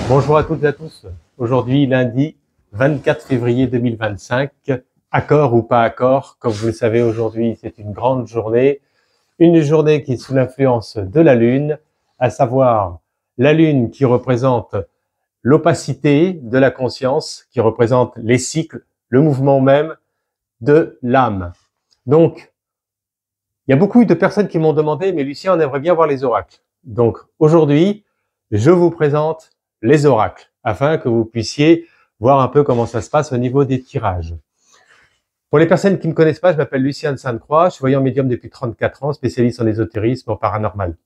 Bonjour à toutes et à tous. Aujourd'hui, lundi 24 février 2025, accord ou pas accord, comme vous le savez aujourd'hui, c'est une grande journée. Une journée qui est sous l'influence de la Lune, à savoir la Lune qui représente l'opacité de la conscience, qui représente les cycles, le mouvement même de l'âme. Donc, il y a beaucoup de personnes qui m'ont demandé, mais Lucien, on aimerait bien voir les oracles. Donc, aujourd'hui, je vous présente les oracles, afin que vous puissiez voir un peu comment ça se passe au niveau des tirages. Pour les personnes qui ne me connaissent pas, je m'appelle Lucien de Sainte-Croix, je suis voyant médium depuis 34 ans, spécialiste en ésotérisme, en paranormal.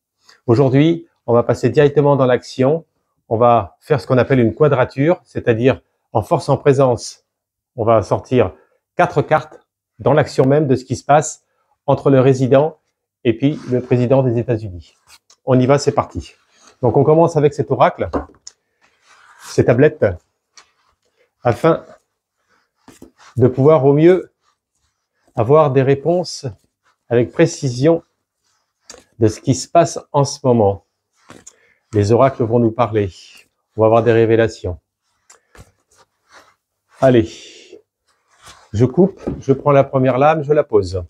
Aujourd'hui, on va passer directement dans l'action, on va faire ce qu'on appelle une quadrature, c'est-à-dire en force en présence, on va sortir 4 cartes dans l'action même de ce qui se passe entre le résident et puis le président des États-Unis. On y va, c'est parti. Donc on commence avec cet oracle, ces tablettes, afin de pouvoir au mieux avoir des réponses avec précision de ce qui se passe en ce moment. Les oracles vont nous parler. On va avoir des révélations. Allez, je coupe, je prends la première lame, je la pose.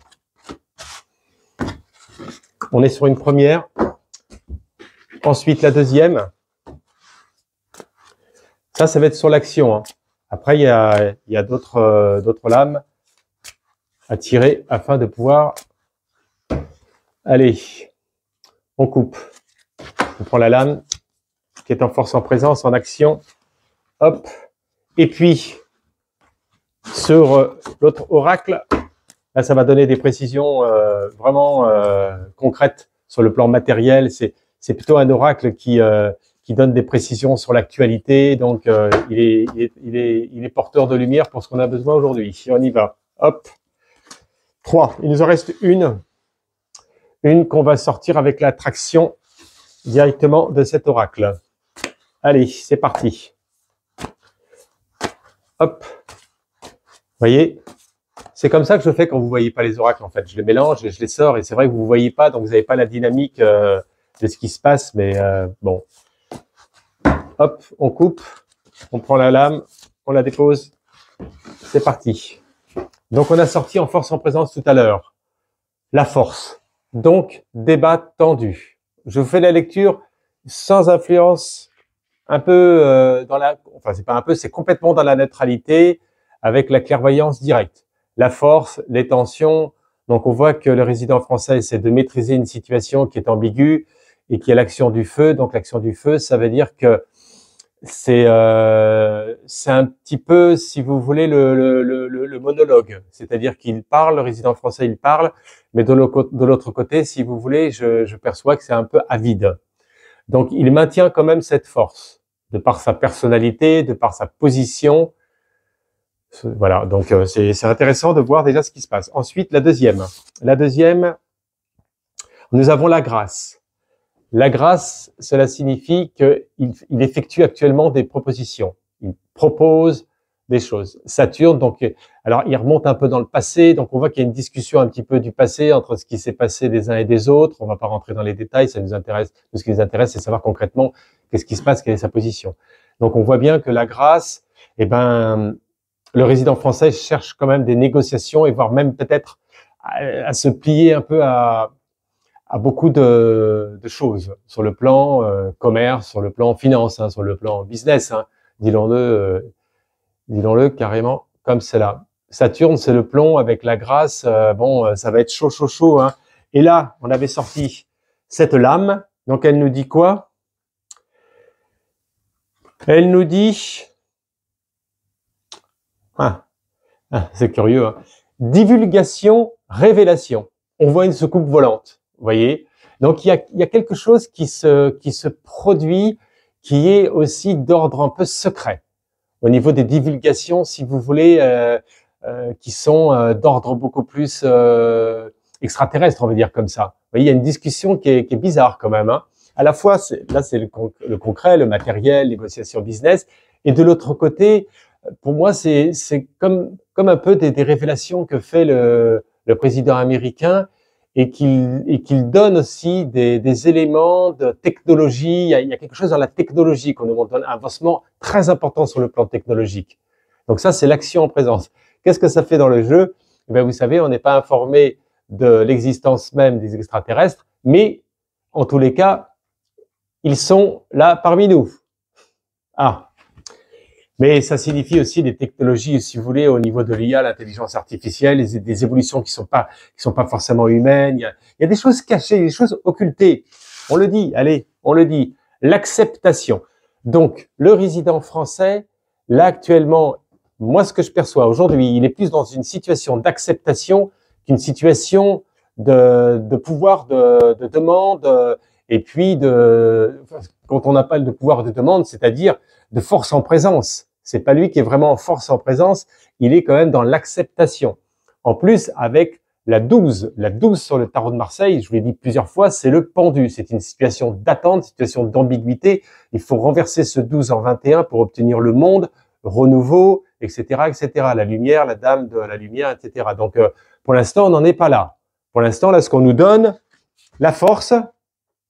On est sur une première. Ensuite, la deuxième. Ça va être sur l'action. Hein. Après, il y a d'autres lames à tirer afin de pouvoir... Allez, on coupe. On prend la lame qui est en force en présence, en action. Hop. Et puis, sur l'autre oracle, là, ça va donner des précisions vraiment concrètes sur le plan matériel. C'est plutôt un oracle qui donne des précisions sur l'actualité. Donc, il est porteur de lumière pour ce qu'on a besoin aujourd'hui. On y va. Hop. 3. Il nous en reste une. Une qu'on va sortir avec la traction directement de cet oracle. Allez, c'est parti. Hop. Vous voyez, c'est comme ça que je fais quand vous voyez pas les oracles, en fait. Je les mélange et je les sors. Et c'est vrai que vous voyez pas, donc vous n'avez pas la dynamique de ce qui se passe. Mais bon. Hop, on coupe. On prend la lame. On la dépose. C'est parti. Donc, on a sorti en force en présence tout à l'heure. La force. Donc, débat tendu. Je vous fais la lecture sans influence, un peu dans la... Enfin, c'est pas un peu, c'est complètement dans la neutralité, avec la clairvoyance directe. La force, les tensions. Donc, on voit que le résident français essaie de maîtriser une situation qui est ambiguë et qui est l'action du feu. Donc, l'action du feu, ça veut dire que c'est un petit peu, si vous voulez, le monologue. C'est-à-dire qu'il parle, le résident français, il parle, mais de l'autre côté, si vous voulez, je perçois que c'est un peu avide. Donc, il maintient quand même cette force, de par sa personnalité, de par sa position. Voilà, donc c'est intéressant de voir déjà ce qui se passe. Ensuite, la deuxième. La deuxième, nous avons la grâce. La grâce, cela signifie qu'il effectue actuellement des propositions. Il propose des choses. Saturne, donc, alors il remonte un peu dans le passé, donc on voit qu'il y a une discussion un petit peu du passé entre ce qui s'est passé des uns et des autres. On ne va pas rentrer dans les détails, ça nous intéresse. Ce qui nous intéresse, c'est savoir concrètement qu'est-ce qui se passe, quelle est sa position. Donc on voit bien que la grâce, eh ben, le résident français cherche quand même des négociations et voire même peut-être à se plier un peu à beaucoup de choses sur le plan commerce, sur le plan finance, hein, sur le plan business, hein, disons-le carrément comme cela. Saturne, c'est le plomb avec la grâce. Bon, ça va être chaud, chaud, chaud. Hein. Et là, on avait sorti cette lame. Donc, elle nous dit quoi? Elle nous dit... c'est curieux. Hein. Divulgation, révélation. On voit une soucoupe volante. Vous voyez, donc il y a quelque chose qui se produit, qui est aussi d'ordre un peu secret au niveau des divulgations, si vous voulez, qui sont d'ordre beaucoup plus extraterrestre, on va dire comme ça. Vous voyez, il y a une discussion qui est bizarre quand même. Hein. À la fois, là c'est le concret, le matériel, négociation business, et de l'autre côté, pour moi c'est comme un peu des révélations que fait le président américain. qu'il donne aussi des éléments de technologie. Il y a quelque chose dans la technologie qu'on nous montre, un avancement très important sur le plan technologique. Donc ça, c'est l'action en présence. Qu'est-ce que ça fait dans le jeu? Eh bien, vous savez, on n'est pas informé de l'existence même des extraterrestres, mais en tous les cas, ils sont là parmi nous. Ah. Mais ça signifie aussi des technologies, si vous voulez, au niveau de l'IA, l'intelligence artificielle, des évolutions qui sont pas forcément humaines. Il y a des choses cachées, des choses occultées. On le dit, allez, on le dit. L'acceptation. Donc, le résident français, là actuellement, moi ce que je perçois aujourd'hui, il est plus dans une situation d'acceptation qu'une situation de pouvoir de demande, et puis quand on n'a pas de pouvoir de demande, c'est-à-dire de force en présence. C'est pas lui qui est vraiment en force en présence, il est quand même dans l'acceptation. En plus, avec la 12 sur le tarot de Marseille, je vous l'ai dit plusieurs fois, c'est le pendu. C'est une situation d'attente, situation d'ambiguïté. Il faut renverser ce 12 en 21 pour obtenir le monde, renouveau, etc., etc. La lumière, la dame de la lumière, etc. Donc, pour l'instant, on n'en est pas là. Pour l'instant, là, ce qu'on nous donne, la force,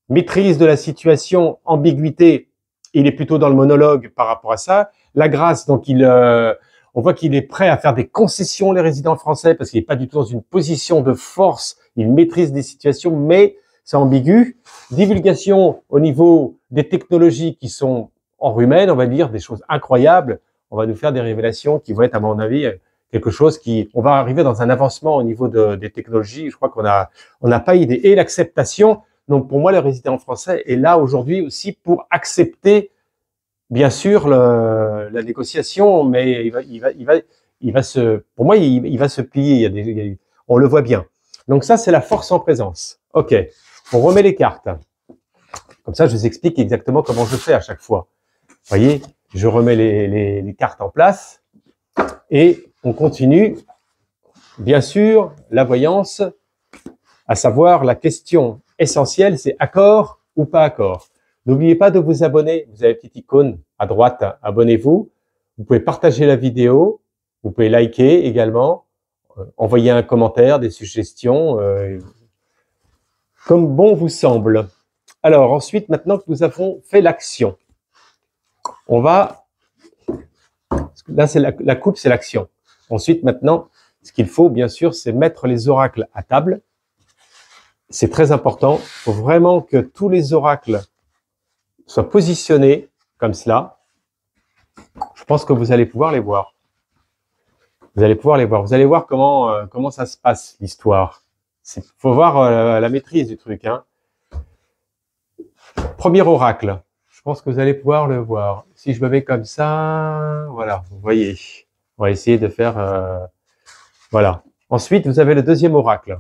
maîtrise de la situation, ambiguïté, il est plutôt dans le monologue par rapport à ça. La grâce, donc on voit qu'il est prêt à faire des concessions, les résidents français, parce qu'il n'est pas du tout dans une position de force. Il maîtrise des situations, mais c'est ambigu. Divulgation au niveau des technologies qui sont enrhumées, on va dire, des choses incroyables. On va nous faire des révélations qui vont être, à mon avis, quelque chose on va arriver dans un avancement au niveau des technologies. Je crois qu'on n'a pas idée. Et l'acceptation. Donc, pour moi, le résident français est là aujourd'hui aussi pour accepter, bien sûr, la négociation, mais il va pour moi, il va se plier. On le voit bien. Donc ça, c'est la force en présence. Ok. On remet les cartes. Comme ça, je vous explique exactement comment je fais à chaque fois. Vous voyez, je remets les cartes en place et on continue. Bien sûr, la voyance, à savoir la question essentielle, c'est accord ou pas accord. N'oubliez pas de vous abonner. Vous avez une petite icône à droite, abonnez-vous. Vous pouvez partager la vidéo. Vous pouvez liker également. Envoyer un commentaire, des suggestions, comme bon vous semble. Alors ensuite, maintenant que nous avons fait l'action, on va... Là, c'est la coupe, c'est l'action. Ensuite, maintenant, ce qu'il faut, bien sûr, c'est mettre les oracles à table. C'est très important. Il faut vraiment que tous les oracles soient positionnés comme cela. Je pense que vous allez pouvoir les voir. Vous allez pouvoir les voir. Vous allez voir comment ça se passe, l'histoire. Il faut voir la maîtrise du truc. Hein. Premier oracle. Je pense que vous allez pouvoir le voir. Si je me mets comme ça, voilà, vous voyez. On va essayer de faire... voilà. Ensuite, vous avez le deuxième oracle.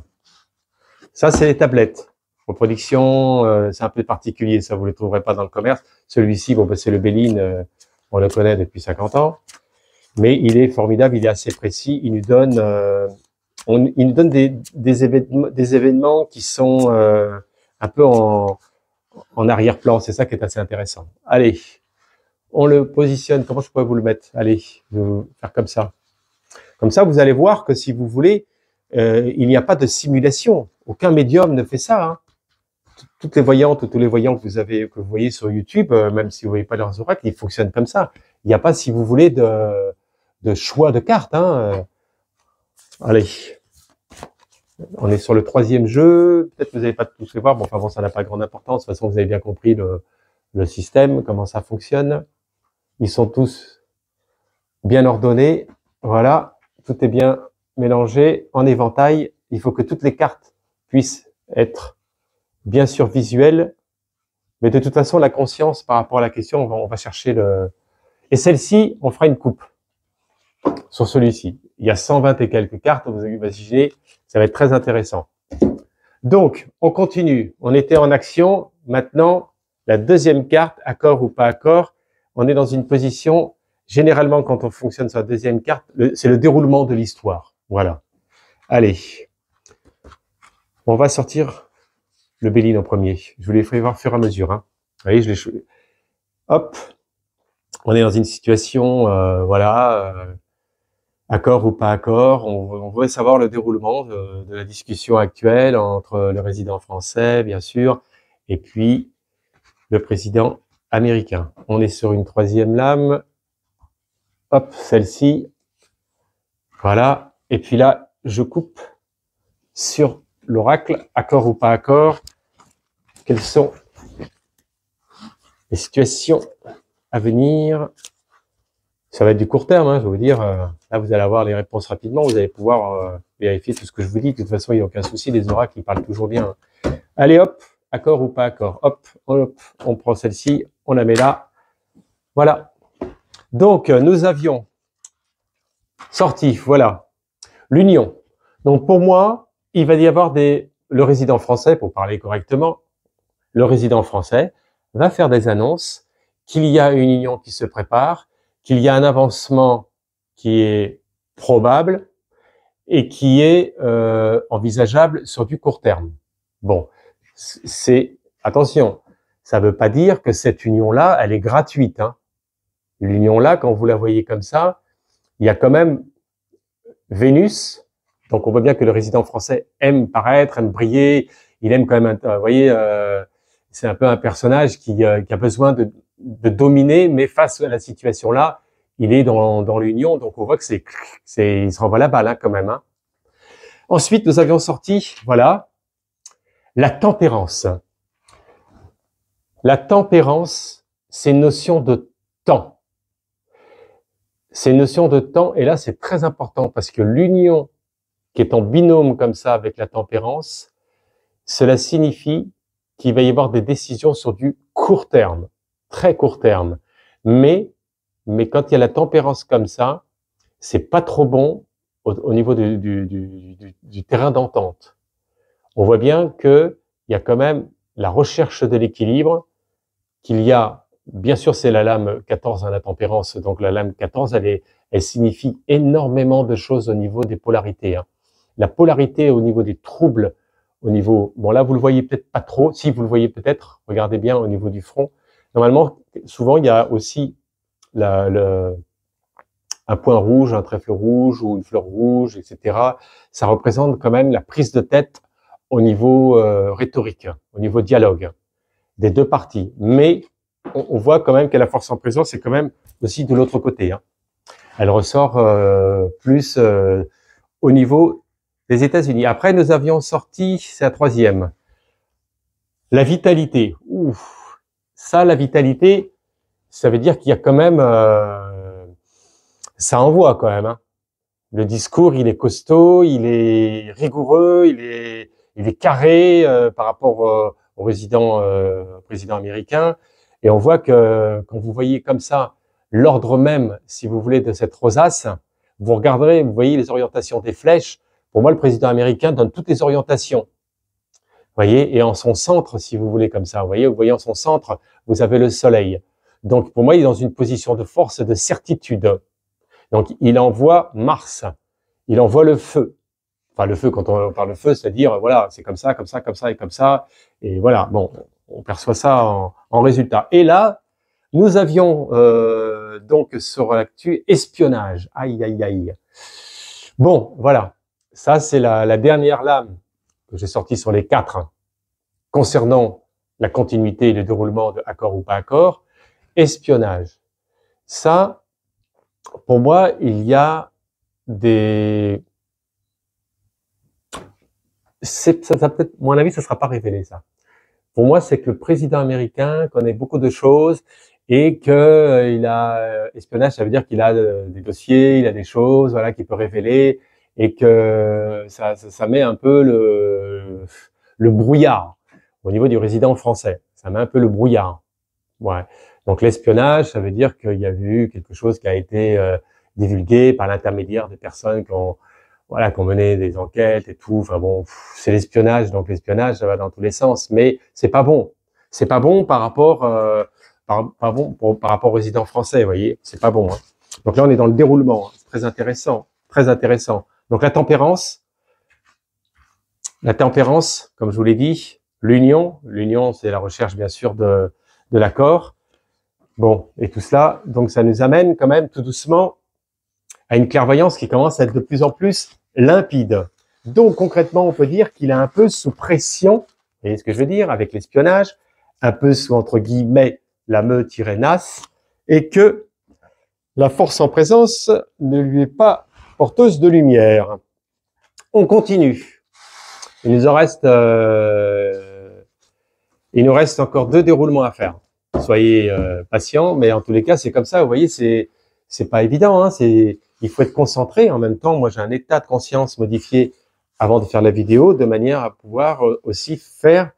Ça, c'est les tablettes. Reproduction, c'est un peu particulier, ça, vous ne le trouverez pas dans le commerce. Celui-ci, bon, ben, c'est le Béline, on le connaît depuis 50 ans. Mais il est formidable, il est assez précis. Il nous donne, il nous donne des événements qui sont un peu en arrière-plan. C'est ça qui est assez intéressant. Allez, on le positionne. Comment je pourrais vous le mettre? Allez, je vais vous faire comme ça. Comme ça, vous allez voir que si vous voulez, il n'y a pas de simulation. Aucun médium ne fait ça. Hein. Toutes les voyantes ou tous les voyants que vous voyez sur YouTube, même si vous ne voyez pas leurs oracles, ils fonctionnent comme ça. Il n'y a pas, si vous voulez, de choix de cartes. Hein. Allez. On est sur le troisième jeu. Peut-être que vous n'allez pas tous les voir. Bon, enfin bon, ça n'a pas grande importance. De toute façon, vous avez bien compris le système, comment ça fonctionne. Ils sont tous bien ordonnés. Voilà. Tout est bien mélangé en éventail. Il faut que toutes les cartes puissent être bien sûr visuelles. Mais de toute façon, la conscience par rapport à la question, on va chercher Et celle-ci, on fera une coupe sur celui-ci. Il y a 120 et quelques cartes. Vous imaginez, ça va être très intéressant. Donc, on continue. On était en action. Maintenant, la deuxième carte, accord ou pas accord. On est dans une position, généralement, quand on fonctionne sur la deuxième carte, c'est le déroulement de l'histoire. Voilà. Allez. On va sortir le Béline en premier. Je vous les ferai voir au fur et à mesure. Hein. Vous voyez, hop. On est dans une situation, voilà. accord ou pas accord. On voudrait savoir le déroulement de la discussion actuelle entre le résident français, bien sûr, et puis le président américain. On est sur une troisième lame. Hop, celle-ci. Voilà. Et puis là, je coupe sur l'oracle, accord ou pas accord. Quelles sont les situations à venir? Ça va être du court terme, hein, je vais vous dire. Là, vous allez avoir les réponses rapidement. Vous allez pouvoir vérifier tout ce que je vous dis. De toute façon, il n'y a aucun souci. Les oracles, ils parlent toujours bien. Allez, hop, accord ou pas accord. Hop, hop, on prend celle-ci, on la met là. Voilà. Donc, nous avions sorti, voilà, l'union. Donc, pour moi, il va y avoir le résident français, pour parler correctement, le résident français va faire des annonces qu'il y a une union qui se prépare, qu'il y a un avancement qui est probable et qui est envisageable sur du court terme. Bon, attention, ça ne veut pas dire que cette union-là, elle est gratuite. Hein. L'union-là, quand vous la voyez comme ça, il y a quand même Vénus. Donc, on voit bien que le résident français aime paraître, aime briller. Il aime quand même, vous voyez, c'est un peu un personnage qui a besoin de dominer, mais face à la situation-là, il est dans l'union. Donc, on voit que il se renvoie la balle hein, quand même. Hein. Ensuite, nous avions sorti, voilà, la tempérance. La tempérance, c'est une notion de temps. C'est une notion de temps, et là, c'est très important parce que l'union qui est en binôme comme ça avec la tempérance, cela signifie qu'il va y avoir des décisions sur du court terme, très court terme. Mais quand il y a la tempérance comme ça, c'est pas trop bon au niveau du terrain d'entente. On voit bien que il y a quand même la recherche de l'équilibre, qu'il y a, bien sûr, c'est la lame 14, hein, la tempérance. Donc la lame 14, elle signifie énormément de choses au niveau des polarités. Hein. La polarité au niveau des troubles, au niveau, bon là vous le voyez peut-être pas trop, si vous le voyez peut-être, regardez bien au niveau du front. Normalement, souvent il y a aussi un point rouge, un trèfle rouge ou une fleur rouge, etc. Ça représente quand même la prise de tête au niveau rhétorique, au niveau dialogue des deux parties. Mais on voit quand même que la force en présence, c'est quand même aussi de l'autre côté. Hein. Elle ressort plus au niveau des États-Unis. Après, nous avions sorti, c'est la troisième, la vitalité. Ouf, ça, la vitalité, ça veut dire qu'il y a quand même, ça envoie quand même. Hein. Le discours, il est costaud, il est rigoureux, il est carré par rapport au président américain. Et on voit que quand vous voyez comme ça l'ordre même, si vous voulez, de cette rosace, vous regarderez, vous voyez les orientations des flèches. Pour moi, le président américain donne toutes les orientations. Vous voyez, et en son centre, si vous voulez comme ça, vous voyez en son centre, vous avez le soleil. Donc, pour moi, il est dans une position de force et de certitude. Donc, il envoie Mars. Il envoie le feu. Enfin, le feu, quand on parle de feu, c'est-à-dire, voilà, c'est comme ça, comme ça, comme ça et comme ça. Et voilà, bon, on perçoit ça en résultat. Et là, nous avions donc sur l'actu espionnage. Aïe, aïe, aïe. Bon, voilà. Ça, c'est la dernière lame que j'ai sortie sur les 4 hein, concernant la continuité et le déroulement de accord ou pas accord. Espionnage. Ça, pour moi, il y a des... ça peut-être, à mon avis, ça ne sera pas révélé, ça. Pour moi, c'est que le président américain connaît beaucoup de choses et que il a espionnage, ça veut dire qu'il a des dossiers, il a des choses, voilà, qu'il peut révéler et que ça met un peu le brouillard au niveau du résident français. Ça met un peu le brouillard. Ouais. Donc l'espionnage, ça veut dire qu'il y a eu quelque chose qui a été divulgué par l'intermédiaire des personnes qui ont mené des enquêtes et tout. Enfin bon, c'est l'espionnage, donc l'espionnage, ça va dans tous les sens, mais c'est pas bon. C'est pas bon par rapport par rapport aux résidents français, vous voyez, c'est pas bon. Hein. Donc là, on est dans le déroulement, hein. C'est très intéressant, très intéressant. Donc la tempérance, comme je vous l'ai dit, l'union, c'est la recherche bien sûr de l'accord. Bon, et tout cela, donc ça nous amène quand même tout doucement a une clairvoyance qui commence à être de plus en plus limpide. Donc, concrètement, on peut dire qu'il est un peu sous pression, vous voyez ce que je veux dire, avec l'espionnage, un peu sous, entre guillemets, la meute Irénas, et que la force en présence ne lui est pas porteuse de lumière. On continue. Il nous reste encore 2 déroulements à faire. Soyez patients, mais en tous les cas, c'est comme ça. Vous voyez, c'est pas évident. Hein, il faut être concentré. En même temps, moi, j'ai un état de conscience modifié avant de faire la vidéo, de manière à pouvoir aussi faire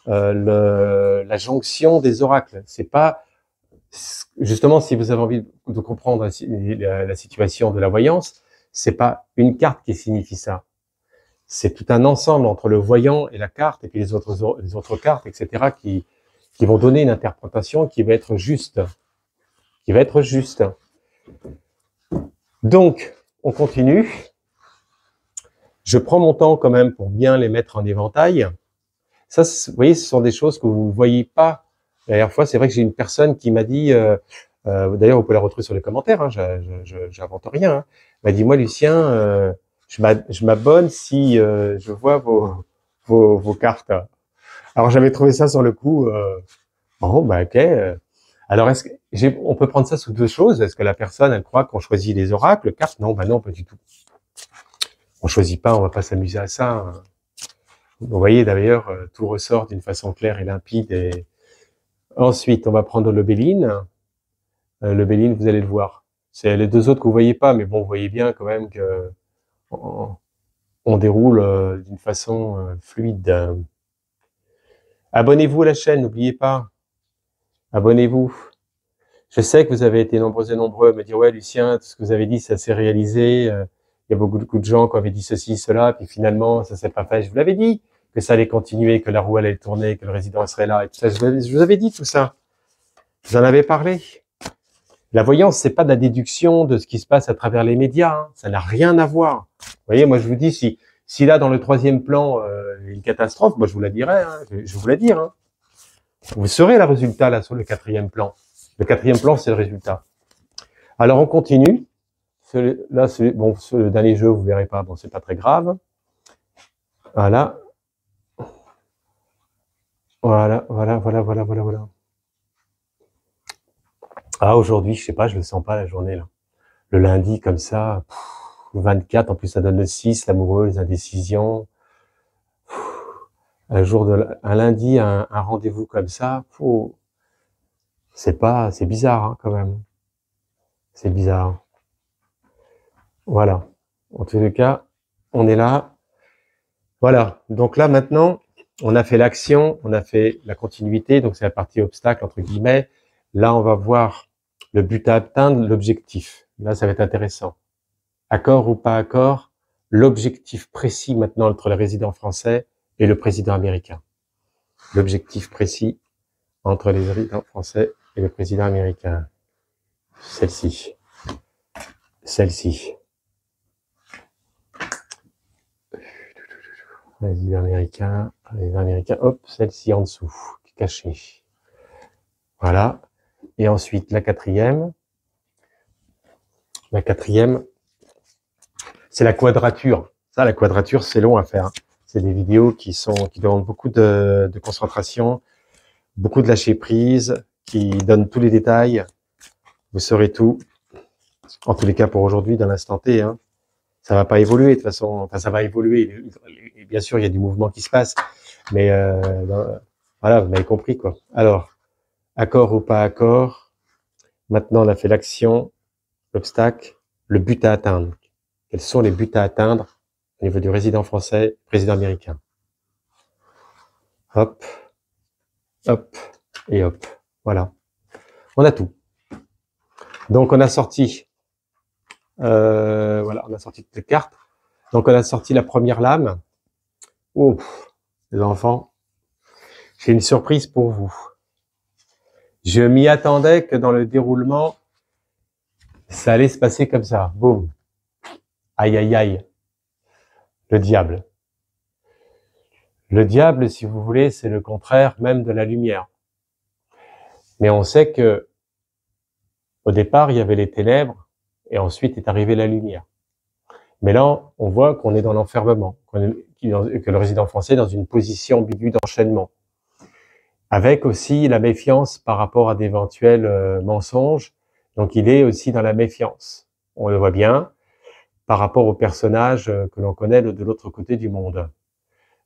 la jonction des oracles. C'est pas justement, si vous avez envie de comprendre la situation de la voyance, c'est pas une carte qui signifie ça. C'est tout un ensemble entre le voyant et la carte, et puis les autres cartes, etc., qui vont donner une interprétation qui va être juste. Donc, on continue. Je prends mon temps quand même pour bien les mettre en éventail. Ça, vous voyez, ce sont des choses que vous ne voyez pas. La dernière fois, c'est vrai que j'ai une personne qui m'a dit, d'ailleurs, vous pouvez la retrouver sur les commentaires, hein, j'invente rien, hein, m'a dit, moi, Lucien, je m'abonne si je vois vos cartes. Alors, j'avais trouvé ça sur le coup, bon, bah, ok. Alors, on peut prendre ça sous 2 choses. Est-ce que la personne, elle croit qu'on choisit les oracles, cartes? Non, bah non, pas du tout. On choisit pas, on va pas s'amuser à ça. Hein. Vous voyez, d'ailleurs, tout ressort d'une façon claire et limpide. Et ensuite, on va prendre le Béline. Le Béline, vous allez le voir. C'est les 2 autres que vous voyez pas, mais bon, vous voyez bien quand même que on déroule d'une façon fluide. Abonnez-vous à la chaîne, n'oubliez pas. Abonnez-vous. Je sais que vous avez été nombreux et nombreux à me dire, ouais, Lucien, tout ce que vous avez dit, ça s'est réalisé. Il y a beaucoup de gens qui avaient dit ceci, cela, puis finalement, ça s'est pas fait. Je vous l'avais dit que ça allait continuer, que la roue allait tourner, que le résident serait là, et tout ça. Je vous avais dit tout ça. Je vous en avais parlé. La voyance, c'est pas de la déduction de ce qui se passe à travers les médias. Hein. Ça n'a rien à voir. Vous voyez, moi, je vous dis, si là, dans le 3e plan, il y a une catastrophe, moi, je vous la dirai. Hein. Je vous la dire. Hein. Vous serez le résultat, là, sur le 4e plan. Le 4e plan, c'est le résultat. Alors, on continue. Là, bon, le dernier jeu, vous verrez pas. Bon, c'est pas très grave. Voilà. Voilà. Ah, aujourd'hui, je sais pas, je le sens pas la journée, là. Le lundi, comme ça, le 24, en plus, ça donne le 6, l'amoureux, les indécisions. Un lundi, un rendez-vous comme ça, c'est bizarre, hein, quand même. C'est bizarre. Voilà. En tous les cas, on est là. Voilà. Donc là, maintenant, on a fait l'action, on a fait la continuité. Donc, c'est la partie obstacle, entre guillemets. Là, on va voir le but à atteindre, l'objectif. Là, ça va être intéressant. Accord ou pas accord, l'objectif précis maintenant entre le résident français et le président américain. L'objectif précis entre les résidents français et le président américain. Celle-ci. Président américain, hop, celle-ci en dessous, cachée. Voilà. Et ensuite, la quatrième, c'est la quadrature. Ça, la quadrature, c'est long à faire. C'est des vidéos qui demandent beaucoup de concentration, beaucoup de lâcher prise, qui donnent tous les détails. Vous saurez tout. En tous les cas, pour aujourd'hui, dans l'instant T, hein. Ça va pas évoluer de toute façon. Enfin, ça va évoluer. Et bien sûr, il y a du mouvement qui se passe, mais voilà, vous m'avez compris quoi. Alors, accord ou pas accord. Maintenant, on a fait l'action, l'obstacle, le but à atteindre. Quels sont les buts à atteindre au niveau du résident français, président américain? Hop, hop et hop. Voilà. On a tout. Donc, on a sorti. Voilà, on a sorti toutes les cartes. Donc, on a sorti la première lame. Oh, les enfants, j'ai une surprise pour vous. Je m'y attendais que dans le déroulement, ça allait se passer comme ça. Boum. Aïe, aïe, aïe. Le diable. Le diable, si vous voulez, c'est le contraire même de la lumière. Mais on sait que, au départ, il y avait les ténèbres et ensuite est arrivée la lumière. Mais là, on voit qu'on est dans l'enfermement, que le résident français est dans une position ambiguë d'enchaînement, avec aussi la méfiance par rapport à d'éventuels mensonges. Donc, il est aussi dans la méfiance. On le voit bien par rapport aux personnages que l'on connaît de l'autre côté du monde.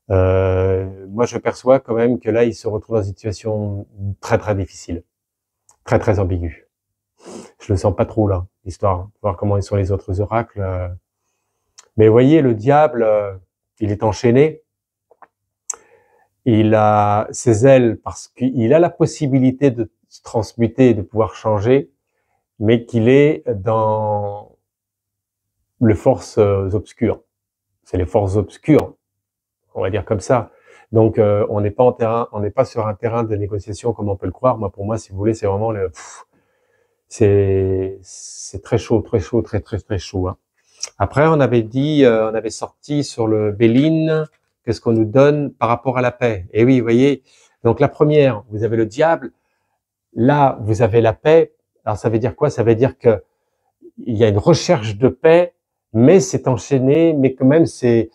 Moi, je perçois quand même que là, il se retrouve dans une situation très, très difficile, très, très ambiguë. Je le sens pas trop là, l'histoire, voir comment sont les autres oracles. Mais vous voyez, le diable, il est enchaîné. Il a ses ailes parce qu'il a la possibilité de se transmuter, de pouvoir changer, mais qu'il est dans les forces obscures. C'est les forces obscures, on va dire comme ça. Donc, on n'est pas sur un terrain de négociation comme on peut le croire. Moi, pour moi, si vous voulez, c'est vraiment c'est très chaud, très chaud, très, très, très chaud, hein. Après, on avait sorti sur le Béline, qu'est-ce qu'on nous donne par rapport à la paix? Et oui, vous voyez, donc la première, vous avez le diable, là, vous avez la paix. Alors, ça veut dire quoi? Ça veut dire que il y a une recherche de paix, mais c'est enchaîné, mais quand même, c'est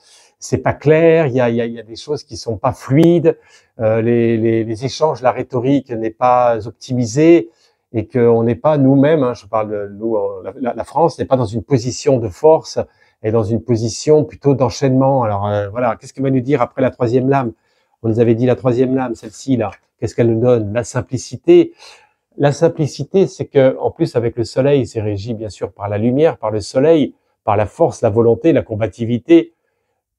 pas clair, il y a des choses qui sont pas fluides, les échanges, la rhétorique n'est pas optimisée, et qu'on n'est pas nous-mêmes, hein, je parle de nous, la France n'est pas dans une position de force, elle est dans une position plutôt d'enchaînement. Alors voilà, qu'est-ce qu'il va nous dire après la troisième lame? On nous avait dit la troisième lame, celle-ci là, qu'est-ce qu'elle nous donne? La simplicité. La simplicité, c'est que, en plus, avec le soleil, c'est régi bien sûr par la lumière, par le soleil, par la force, la volonté, la combativité.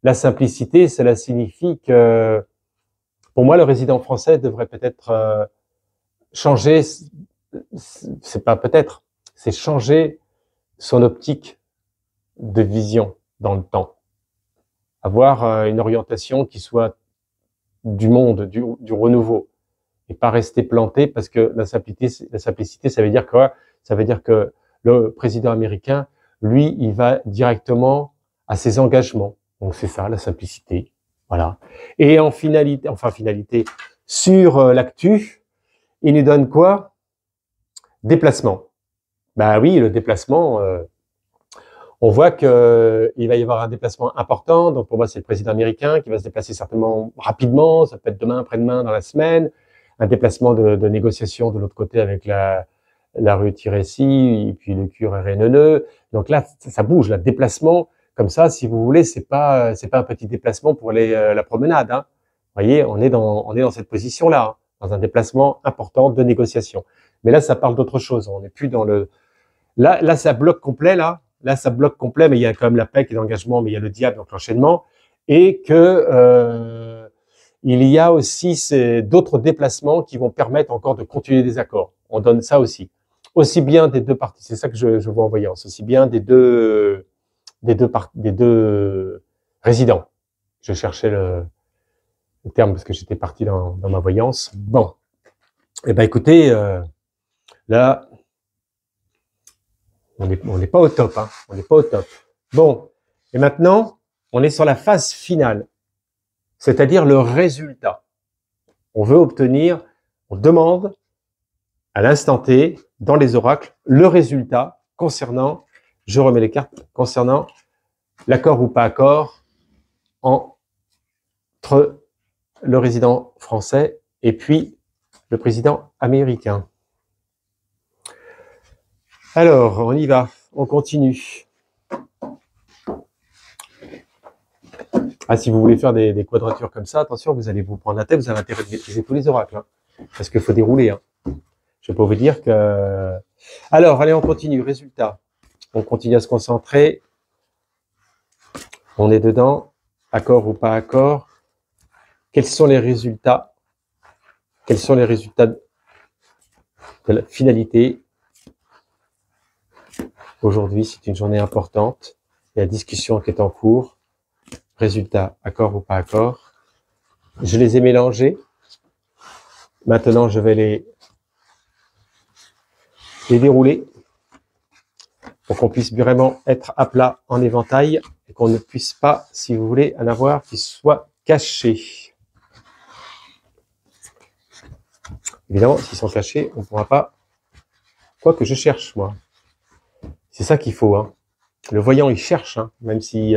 La simplicité, cela signifie que, pour moi, le résident français devrait peut-être changer, c'est pas peut-être, c'est changer son optique de vision dans le temps. Avoir une orientation qui soit du monde, du renouveau, et pas rester planté, parce que la simplicité, ça veut dire quoi? Ça veut dire que le président américain, lui, il va directement à ses engagements. Donc c'est ça, la simplicité. Voilà. Et en finalité, sur l'actu, il nous donne quoi? Déplacement. Bah oui, le déplacement, on voit que il va y avoir un déplacement important. Donc pour moi, c'est le président américain qui va se déplacer certainement rapidement. Ça peut être demain, après-demain, dans la semaine. Un déplacement de négociation de l'autre côté avec la rue Tirési, et puis le cure RNNE. Donc là, ça bouge, là, déplacement. Comme ça, si vous voulez, c'est pas un petit déplacement pour aller la promenade, hein. Vous voyez, on est dans cette position-là, hein, dans un déplacement important de négociation. Mais là, ça parle d'autre chose. On n'est plus dans le, là, ça bloque complet, là. Là, ça bloque complet, mais il y a quand même la paix qui est l'engagement, mais il y a le diable, donc l'enchaînement. Et que, il y a aussi d'autres déplacements qui vont permettre encore de continuer des accords. On donne ça aussi. Aussi bien des deux parties. C'est ça que je vois en voyance. Aussi bien des deux résidents. Je cherchais le terme parce que j'étais parti dans ma voyance. Bon. Eh ben, écoutez, là, on n'est pas au top, hein. On n'est pas au top. Bon. Et maintenant, on est sur la phase finale. C'est-à-dire le résultat. On veut obtenir, on demande à l'instant T, dans les oracles, le résultat concernant, je remets les cartes, concernant l'accord ou pas accord entre le résident français et puis le président américain. Alors, on y va, on continue. Ah, si vous voulez faire des quadratures comme ça, attention, vous allez vous prendre la tête, vous avez intérêt de maîtriser tous les oracles, hein, parce qu'il faut dérouler, hein. Je peux vous dire que... Alors, allez, on continue. Résultat. On continue à se concentrer. On est dedans. Accord ou pas accord. Quels sont les résultats? Quels sont les résultats de la finalité? Aujourd'hui, c'est une journée importante. Il y a discussion qui est en cours. Résultat, accord ou pas accord. Je les ai mélangés. Maintenant, je vais les dérouler pour qu'on puisse vraiment être à plat en éventail et qu'on ne puisse pas, si vous voulez, en avoir qui soit caché. Évidemment, s'ils sont cachés, on ne pourra pas... Quoi que je cherche, moi. C'est ça qu'il faut. Hein. Le voyant, il cherche, hein, même si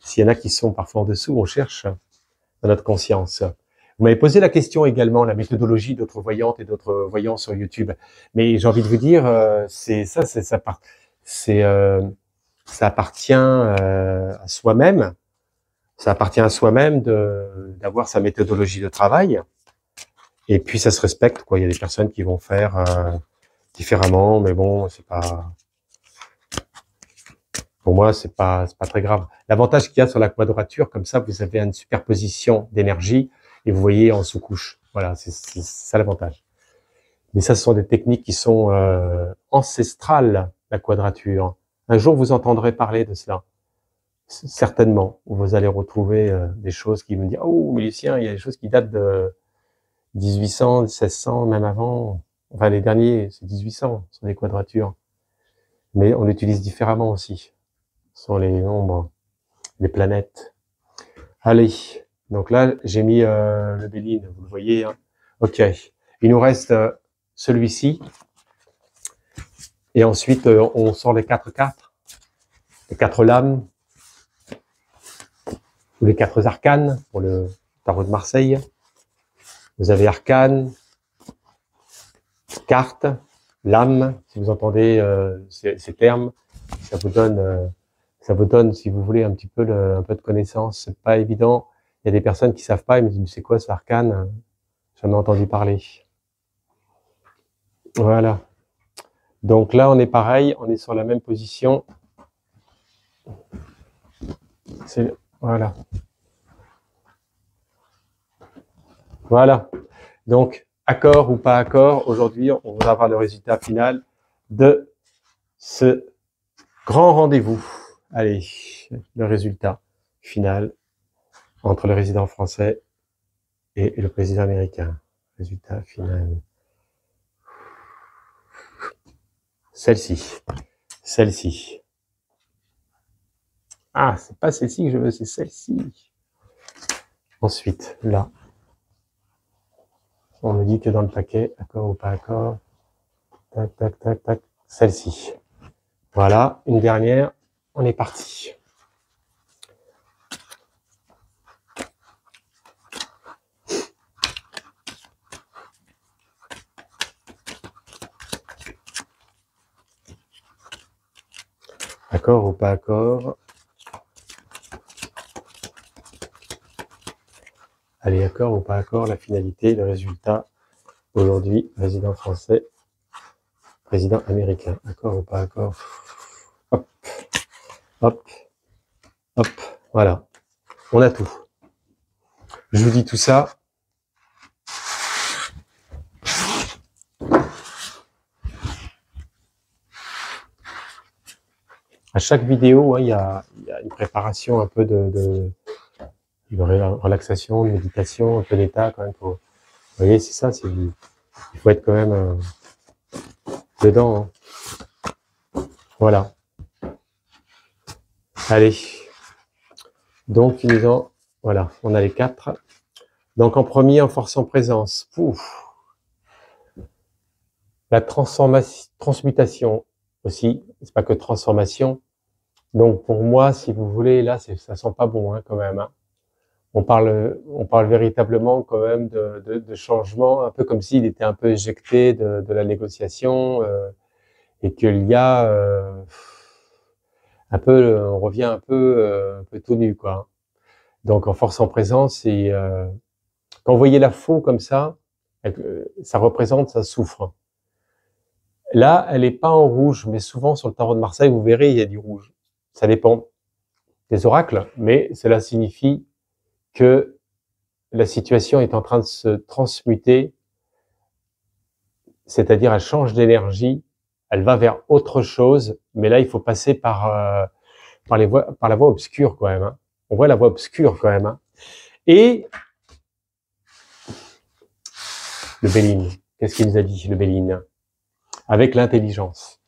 s'il y en a qui sont parfois en dessous, on cherche dans notre conscience. Vous m'avez posé la question également, la méthodologie d'autres voyantes et d'autres voyants sur YouTube. Mais j'ai envie de vous dire, ça appartient à soi-même. Ça appartient à soi-même d'avoir sa méthodologie de travail. Et puis ça se respecte, quoi. Il y a des personnes qui vont faire différemment, mais bon, c'est pas. Pour moi, c'est pas très grave. L'avantage qu'il y a sur la quadrature, comme ça, vous avez une superposition d'énergie et vous voyez en sous-couche. Voilà, c'est ça l'avantage. Mais ça, ce sont des techniques qui sont ancestrales, la quadrature. Un jour, vous entendrez parler de cela. Certainement. Vous allez retrouver des choses qui me disent « Oh, mais Lucien, il y a des choses qui datent de 1800, 1600, même avant. » Enfin, les derniers, c'est 1800, ce sont des quadratures. Mais on l'utilise différemment aussi. Ce sont les nombres, les planètes. Allez, donc là, j'ai mis le Béline, vous le voyez. Hein. Ok, il nous reste celui-ci. Et ensuite, on sort les 4 cartes, les 4 lames, ou les 4 arcanes pour le tarot de Marseille. Vous avez arcane, carte, lame, si vous entendez ces termes, ça vous donne, si vous voulez, un petit peu un peu de connaissance. C'est pas évident. Il y a des personnes qui savent pas, ils me disent, mais c'est quoi ce arcane? J'en ai entendu parler. Voilà. Donc là, on est pareil, on est sur la même position. Voilà. Voilà. Donc, accord ou pas accord, aujourd'hui, on va avoir le résultat final de ce grand rendez-vous. Allez, le résultat final entre le résident français et le président américain. Résultat final. Celle-ci. Celle-ci. Ah, c'est pas celle-ci que je veux, c'est celle-ci. Ensuite, là. On me dit que dans le paquet, accord ou pas accord. Tac, tac, tac, tac. Celle-ci. Voilà, une dernière. On est parti. Accord ou pas accord? Allez, accord ou pas accord, la finalité, le résultat. Aujourd'hui, résident français, président américain. Accord ou pas accord? Hop, hop, hop, voilà. On a tout. Je vous dis tout ça. À chaque vidéo, hein, il y a une préparation un peu de relaxation, de méditation, un peu d'état quand même. Vous voyez, c'est ça, il faut être quand même dedans. Hein. Voilà. Allez. Donc, voilà, on a les 4. Donc, en premier, en force en présence. Pouf. La transmutation aussi. C'est pas que transformation. Donc, pour moi, si vous voulez, là, ça sent pas bon, hein, quand même. Hein. On parle véritablement quand même de changement, un peu comme s'il était un peu éjecté de la négociation et qu'il y a un peu, on revient un peu tout nu, quoi. Donc en force en présence, et quand vous voyez la faux comme ça représente, ça souffre. Là, elle est pas en rouge, mais souvent sur le tarot de Marseille, vous verrez, il y a du rouge. Ça dépend des oracles, mais cela signifie que la situation est en train de se transmuter, c'est-à-dire elle change d'énergie, elle va vers autre chose, mais là il faut passer par la voie obscure quand même. Hein. On voit la voie obscure quand même. Hein. Et le Béline, qu'est-ce qu'il nous a dit le Béline? Avec l'intelligence.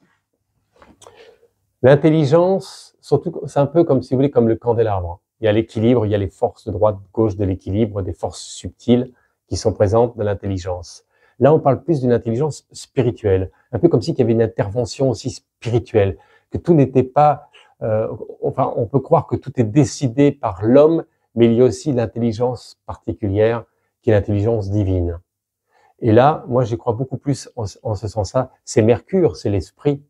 L'intelligence, surtout, c'est un peu comme, si vous voulez, comme le candélabre. Il y a l'équilibre, il y a les forces de droite, de gauche de l'équilibre, des forces subtiles qui sont présentes dans l'intelligence. Là, on parle plus d'une intelligence spirituelle, un peu comme s'il y avait une intervention aussi spirituelle, que tout n'était pas, enfin, on peut croire que tout est décidé par l'homme, mais il y a aussi l'intelligence particulière qui est l'intelligence divine. Et là, moi, j'y crois beaucoup plus en ce sens-là. C'est Mercure, c'est l'esprit.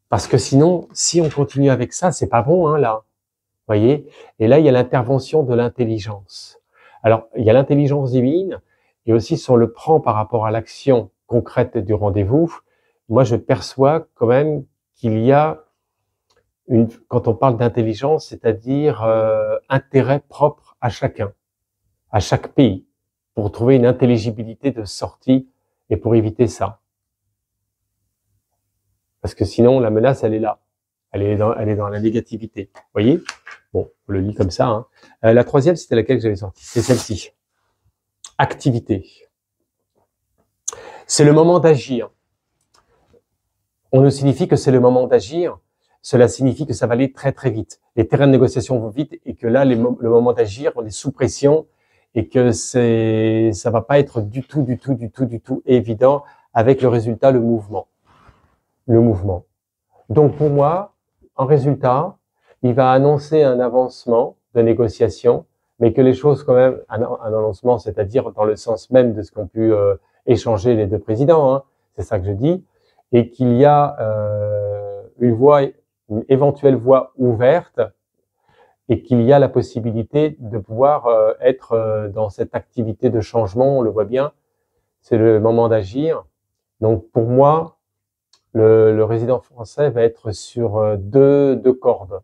Parce que sinon, si on continue avec ça, c'est pas bon, hein, là. Voyez? Et là, il y a l'intervention de l'intelligence. Alors, il y a l'intelligence divine, et aussi si on le prend par rapport à l'action concrète du rendez-vous, moi, je perçois quand même qu'il y a quand on parle d'intelligence, c'est-à-dire intérêt propre à chacun, à chaque pays, pour trouver une intelligibilité de sortie et pour éviter ça. Parce que sinon, la menace, elle est là. Elle est dans la négativité. Vous voyez? Bon, on le lit comme ça. Hein. La troisième, c'était laquelle j'avais sortie? C'est celle-ci. Activité. C'est le moment d'agir. On nous signifie que c'est le moment d'agir. Cela signifie que ça va aller très très vite. Les terrains de négociation vont vite et que là, le moment d'agir, on est sous pression et que ça va pas être du tout évident avec le résultat, le mouvement. Le mouvement. Donc pour moi, en résultat, il va annoncer un avancement de négociation, mais que les choses quand même, un annoncement, c'est-à-dire dans le sens même de ce qu'ont pu échanger les deux présidents, hein, c'est ça que je dis, et qu'il y a une éventuelle voie ouverte, et qu'il y a la possibilité de pouvoir être dans cette activité de changement, on le voit bien, c'est le moment d'agir. Donc pour moi, le résident français va être sur deux cordes,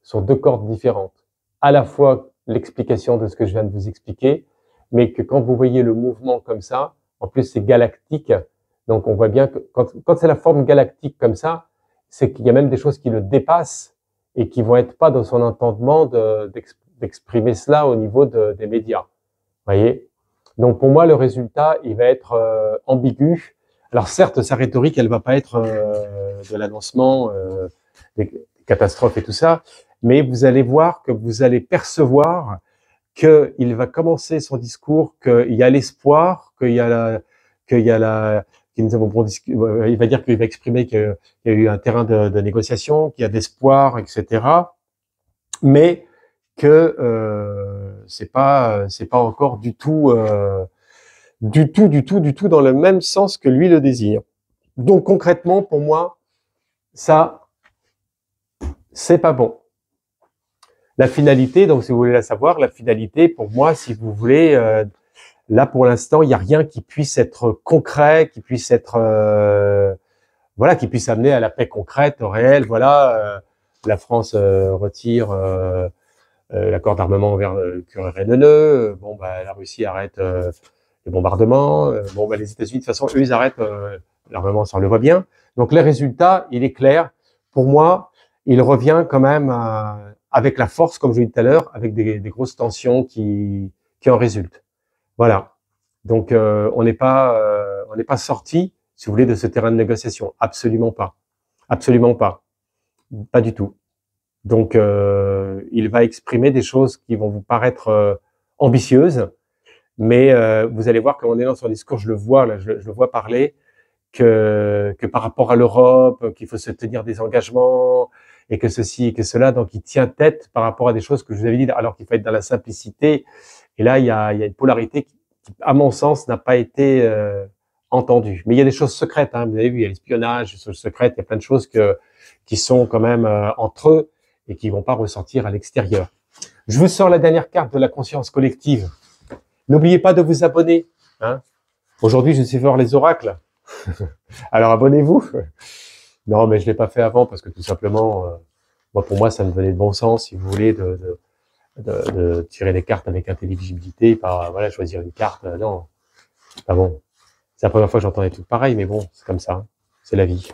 sur deux cordes différentes. À la fois l'explication de ce que je viens de vous expliquer, mais que quand vous voyez le mouvement comme ça, en plus c'est galactique, donc on voit bien que quand c'est la forme galactique comme ça, c'est qu'il y a même des choses qui le dépassent et qui vont être pas dans son entendement d'exprimer cela au niveau des médias. Voyez. Donc pour moi le résultat il va être ambigu. Alors certes sa rhétorique elle va pas être de l'annoncement des catastrophes et tout ça, mais vous allez voir que vous allez percevoir qu'il va commencer son discours, qu'il y a l'espoir, qu'il y a qu'il nous avons il va dire qu'il va exprimer qu'il y a eu un terrain de négociation, qu'il y a d'espoir, etc. Mais que c'est pas encore du tout dans le même sens que lui le désire. Donc concrètement, pour moi, ça, c'est pas bon. La finalité, donc si vous voulez la savoir, la finalité, pour moi, si vous voulez, là pour l'instant, il n'y a rien qui puisse être concret, qui puisse être, voilà, qui puisse amener à la paix concrète, au réel. Voilà, la France retire l'accord d'armement vers l'Ukraine. Bon, bah la Russie arrête les bombardements. Bon, bah les États-Unis, de toute façon, eux, ils arrêtent l'armement, ça on le voit bien. Donc le résultat, il est clair. Pour moi, il revient quand même avec la force, comme je l'ai dit tout à l'heure, avec des grosses tensions qui en résultent. Voilà. Donc on n'est pas sorti, si vous voulez, de ce terrain de négociation. Absolument pas. Absolument pas. Pas du tout. Donc il va exprimer des choses qui vont vous paraître ambitieuses, mais vous allez voir qu'on est dans son discours, je le vois là, je le vois parler, que par rapport à l'Europe, qu'il faut se tenir des engagements et que ceci et que cela, donc il tient tête par rapport à des choses que je vous avais dit, alors qu'il faut être dans la simplicité. Et là, il y a une polarité qui, à mon sens, n'a pas été entendue. Mais il y a des choses secrètes, hein, vous avez vu, il y a l'espionnage, des choses secrètes, il y a plein de choses qui sont quand même entre eux et qui vont pas ressortir à l'extérieur. Je vous sors la dernière carte de la conscience collective. N'oubliez pas de vous abonner. Hein. Aujourd'hui, je sais voir les oracles. Alors abonnez-vous. Non, mais je l'ai pas fait avant parce que tout simplement, moi pour moi, ça me venait de bon sens, si vous voulez, de tirer des cartes avec intelligibilité, pas voilà choisir une carte. Non, pas bon. C'est la première fois que j'entends des trucs pareils, mais bon, c'est comme ça, hein. C'est la vie.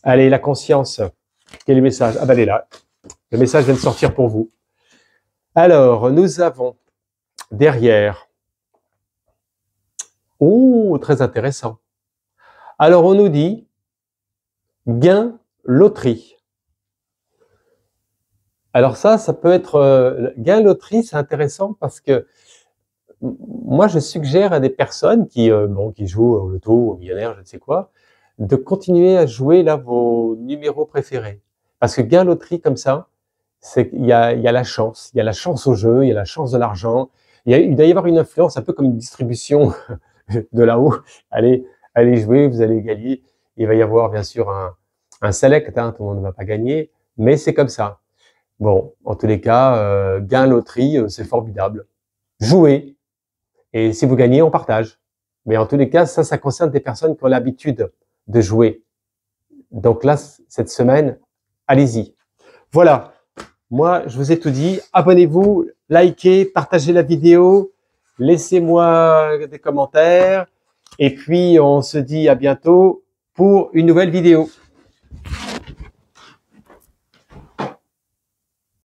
Allez, la conscience. Quel est le message? Ah ben elle est là. Le message vient de sortir pour vous. Alors, nous avons derrière. Oh, très intéressant. Alors, on nous dit gain loterie. Alors ça peut être gain loterie, c'est intéressant parce que moi, je suggère à des personnes qui jouent au loto, au millionnaire, je ne sais quoi, de continuer à jouer là vos numéros préférés. Parce que gain loterie comme ça, c'est qu'il y a la chance. Il y a la chance au jeu, il y a la chance de l'argent. Il doit y avoir une influence, un peu comme une distribution de là-haut. Allez jouer, vous allez gagner. Il va y avoir bien sûr un select, hein, tout le monde ne va pas gagner, mais c'est comme ça. Bon, en tous les cas, gain loterie, c'est formidable. Jouez, et si vous gagnez, on partage. Mais en tous les cas, ça concerne des personnes qui ont l'habitude de jouer. Donc là, cette semaine, allez-y. Voilà, moi, je vous ai tout dit. Abonnez-vous, likez, partagez la vidéo, laissez-moi des commentaires, et puis on se dit à bientôt pour une nouvelle vidéo.